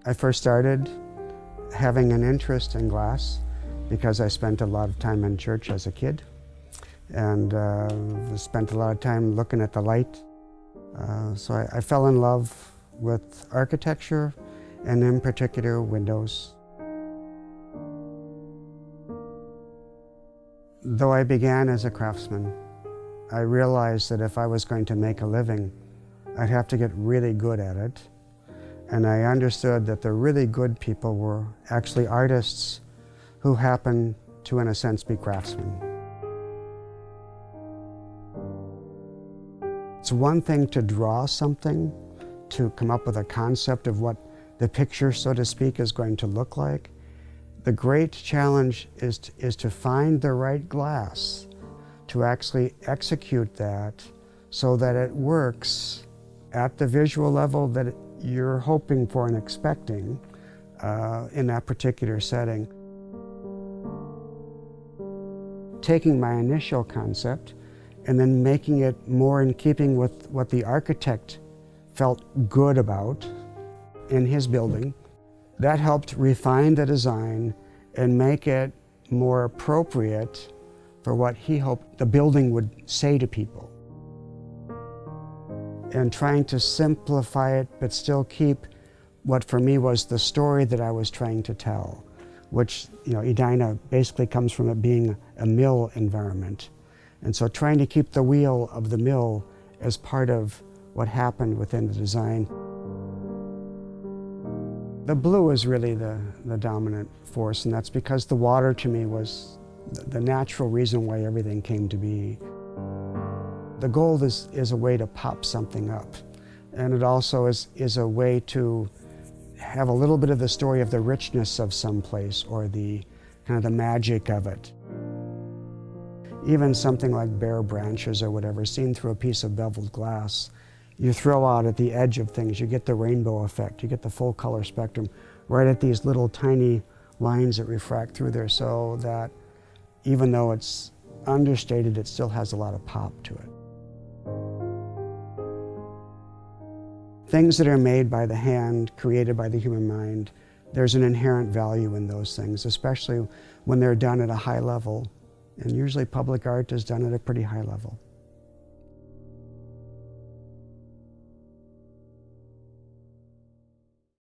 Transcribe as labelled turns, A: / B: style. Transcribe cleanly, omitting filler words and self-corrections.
A: I first started having an interest in glass because I spent a lot of time in church as a kid and spent a lot of time looking at the light. So I fell in love with architecture and in particular windows. Though I began as a craftsman, I realized that if I was going to make a living, I'd have to get really good at it. And I understood that the really good people were actually artists who happened to, in a sense, be craftsmen. It's one thing to draw something, to come up with a concept of what the picture, so to speak, is going to look like. The great challenge is to find the right glass, to actually execute that so that it works at the visual level that you're hoping for and expecting in that particular setting. Taking my initial concept and then making it more in keeping with what the architect felt good about in his building, that helped refine the design and make it more appropriate for what he hoped the building would say to people. And trying to simplify it, but still keep what for me was the story that I was trying to tell, which, Edina basically comes from it being a mill environment. And so trying to keep the wheel of the mill as part of what happened within the design. The blue is really the dominant force, and that's because the water to me was the natural reason why everything came to be. The gold is a way to pop something up, and it also is a way to have a little bit of the story of the richness of some place or the kind of the magic of it. Even something like bare branches or whatever, seen through a piece of beveled glass, you throw out at the edge of things, you get the rainbow effect, you get the full color spectrum right at these little tiny lines that refract through there, so that even though it's understated, it still has a lot of pop to it. Things that are made by the hand, created by the human mind, there's an inherent value in those things, especially when they're done at a high level. And usually public art is done at a pretty high level.